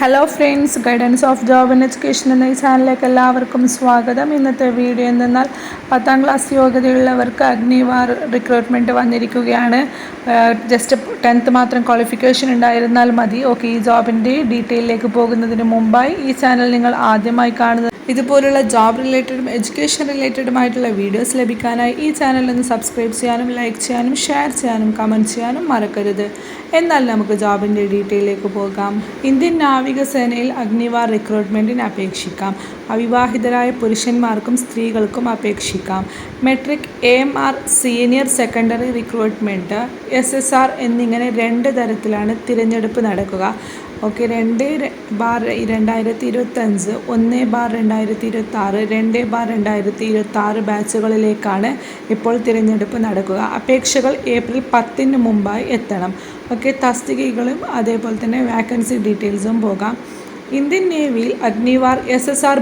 Hello friends, guidance of job and education എന്ന ഈ ചാനലിലേക്ക് എല്ലാവർക്കും സ്വാഗതം. ഇന്നത്തെ വീഡിയോ എന്തെന്നാൽ 10ാം ക്ലാസ് യോഗ്യതയുള്ളവർക്ക് അഗ്നിവാർ റിക്രൂട്ട്മെൻറ്റ് വന്നിരിക്കുകയാണ്. ജസ്റ്റ് 10th മാത്രം ക്വാളിഫിക്കേഷൻ ഉണ്ടായിരുന്നാൽ മതി. ഓക്കെ, ഈ ജോബിൻ്റെ ഡീറ്റെയിലേക്ക് പോകുന്നതിന് മുമ്പായി ഈ ചാനൽ നിങ്ങൾ ആദ്യമായി കാണുന്നത് ഇതുപോലുള്ള ജോബ് റിലേറ്റഡും എഡ്യൂക്കേഷൻ റിലേറ്റഡുമായിട്ടുള്ള വീഡിയോസ് ലഭിക്കാനായി ഈ ചാനൽ ഒന്ന് സബ്സ്ക്രൈബ് ചെയ്യാനും ലൈക്ക് ചെയ്യാനും ഷെയർ ചെയ്യാനും കമൻറ്റ് ചെയ്യാനും മറക്കരുത്. എന്നാൽ നമുക്ക് ജോബിൻ്റെ ഡീറ്റെയിലേക്ക് പോകാം. ഇന്ത്യൻ നാവികസേനയിൽ അഗ്നിവാർ റിക്രൂട്ട്മെൻറ്റിന് അപേക്ഷിക്കാം. അവിവാഹിതരായ പുരുഷന്മാർക്കും സ്ത്രീകൾക്കും അപേക്ഷിക്കാം. Metric AMR senior secondary recruitment SSR എന്നിങ്ങനെ 2 തരത്തിലാണ് തിരഞ്ഞെടുപ്പ് നടക്കുക. ഓക്കെ, 2/2025, 1/2026, 2/2026 ബാച്ചുകളിലേക്കാണ് ഇപ്പോൾ തിരഞ്ഞെടുപ്പ് നടക്കുക. അപേക്ഷകൾ ഏപ്രിൽ 10 മുമ്പായി എത്തണം. ഓക്കെ, തസ്തികകളും അതേപോലെ തന്നെ വാക്കൻസി ഡീറ്റെയിൽസും പോകാം. ഇന്ത്യൻ നേവിയിൽ അഗ്നിവാർ SSR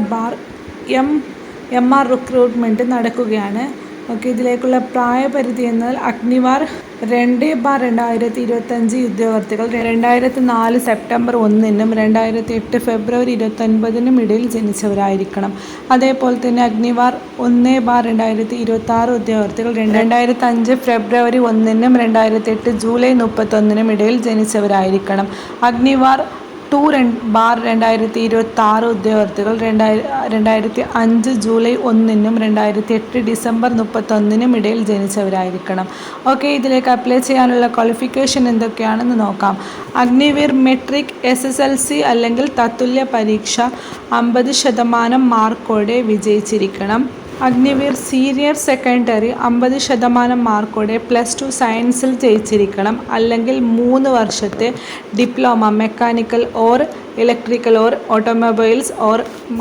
MR റിക്രൂട്ട്മെൻറ്റ് നടക്കുകയാണ്. ഓക്കെ, ഇതിലേക്കുള്ള പ്രായപരിധി എന്നാൽ അഗ്നിവാർ 2/2025 ഉദ്യോഗാർത്ഥികൾ 2004 സെപ്റ്റംബർ 1-നും 2008 ഫെബ്രുവരി 29-നും ഇടയിൽ ജനിച്ചവരായിരിക്കണം. അതേപോലെ തന്നെ അഗ്നിവാർ 1/2026 ഉദ്യോഗാർത്ഥികൾ 2005 ഫെബ്രുവരി 1-നും 2008 ജൂലൈ 31-നും ഇടയിൽ ജനിച്ചവരായിരിക്കണം. അഗ്നിവാർ 2/2026 ഉദ്യോഗാർത്ഥികൾ 2005 ജൂലൈ 1-നും 2008 ഡിസംബർ 31-നും ഇടയിൽ ജനിച്ചവരായിരിക്കണം. ഓക്കെ, ഇതിലേക്ക് അപ്ലൈ ചെയ്യാനുള്ള ക്വാളിഫിക്കേഷൻ എന്തൊക്കെയാണെന്ന് നോക്കാം. അഗ്നിവീർ മെട്രിക് SSLC അല്ലെങ്കിൽ തത്തുല്യ പരീക്ഷ 50% മാർക്കോടെ വിജയിച്ചിരിക്കണം. അഗ്നിവീർ സീനിയർ സെക്കൻഡറി 50% മാർക്കോടെ +2 സയൻസിൽ ജയിച്ചിരിക്കണം. അല്ലെങ്കിൽ 3 വർഷത്തെ diploma mechanical or electrical or automobiles or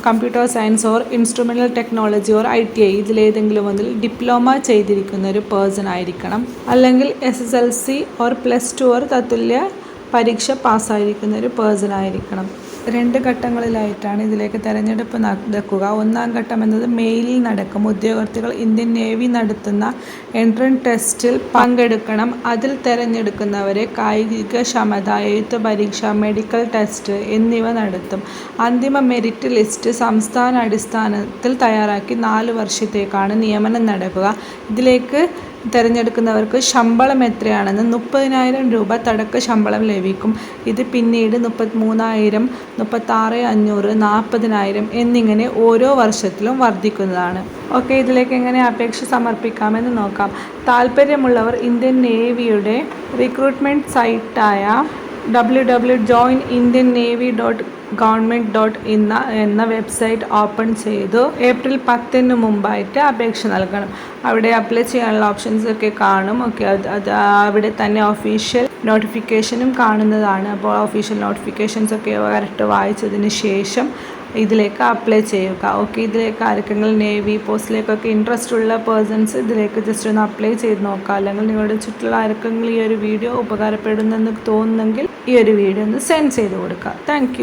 computer science or instrumental technology or ITI ഇതിലേതെങ്കിലും ഒന്നിൽ ഡിപ്ലോമ ചെയ്തിരിക്കുന്ന ഒരു പേഴ്സൺ ആയിരിക്കണം. അല്ലെങ്കിൽ SSLC ഓർ +2 ഓർ തത്തുല്യ പരീക്ഷ പാസ്സായിരിക്കുന്ന ഒരു പേഴ്സൺ ആയിരിക്കണം. 2 ഘട്ടങ്ങളിലായിട്ടാണ് ഇതിലേക്ക് തിരഞ്ഞെടുപ്പ് നടക്കുക. 1ാം ഘട്ടം എന്നത് മെയിലിൽ നടക്കും. ഉദ്യോഗാർത്ഥികൾ ഇന്ത്യൻ നേവി നടത്തുന്ന എൻട്രൻസ് ടെസ്റ്റിൽ പങ്കെടുക്കണം. അതിൽ തിരഞ്ഞെടുക്കുന്നവരെ കായിക ക്ഷമത, എഴുത്ത് പരീക്ഷ, മെഡിക്കൽ ടെസ്റ്റ് എന്നിവ നടത്തും. അന്തിമ മെറിറ്റ് ലിസ്റ്റ് സംസ്ഥാന അടിസ്ഥാനത്തിൽ തയ്യാറാക്കി 4 വർഷത്തേക്കാണ് നിയമനം നടക്കുക. ഇതിലേക്ക് തിരഞ്ഞെടുക്കുന്നവർക്ക് ശമ്പളം എത്രയാണെന്ന് 30,000 രൂപ തുടക്ക ശമ്പളം ലഭിക്കും. ഇത് പിന്നീട് 33,000, 36,500, 40,000 എന്നിങ്ങനെ ഓരോ വർഷത്തിലും വർദ്ധിക്കുന്നതാണ്. ഓക്കെ, ഇതിലേക്ക് എങ്ങനെ അപേക്ഷ സമർപ്പിക്കാമെന്ന് നോക്കാം. താല്പര്യമുള്ളവർ ഇന്ത്യൻ നേവിയുടെ റിക്രൂട്ട്മെൻറ്റ് സൈറ്റായ www.joinindiannavy.government.in എന്ന വെബ്സൈറ്റ് ഓപ്പൺ ചെയ്തു ഏപ്രിൽ 10-ന് മുമ്പായിട്ട് അപേക്ഷ നൽകണം. അവിടെ അപ്ലൈ ചെയ്യാനുള്ള ഓപ്ഷൻസ് ഒക്കെ കാണും. ഓക്കെ, അത് അവിടെ തന്നെ ഒഫീഷ്യൽ നോട്ടിഫിക്കേഷനും കാണുന്നതാണ്. അപ്പോൾ ഒഫീഷ്യൽ നോട്ടിഫിക്കേഷൻസ് ഒക്കെ കറക്റ്റ് വായിച്ചതിന് ശേഷം ഇതിലേക്ക് അപ്ലൈ ചെയ്യുക. ഓക്കെ, ഇതിലേക്ക് ആർക്കെങ്കിലും നേവി പോസ്റ്റിലേക്കൊക്കെ ഇൻട്രസ്റ്റ് ഉള്ള പേഴ്സൺസ് ഇതിലേക്ക് ജസ്റ്റ് ഒന്ന് അപ്ലൈ ചെയ്ത് നോക്കുക. അല്ലെങ്കിൽ നിങ്ങളുടെ ചുറ്റുള്ള ആർക്കെങ്കിലും ഈ ഒരു വീഡിയോ ഉപകാരപ്പെടുന്നെന്ന് തോന്നുന്നെങ്കിൽ ഈ ഒരു വീഡിയോ ഒന്ന് സെൻഡ് ചെയ്ത് കൊടുക്കുക. താങ്ക്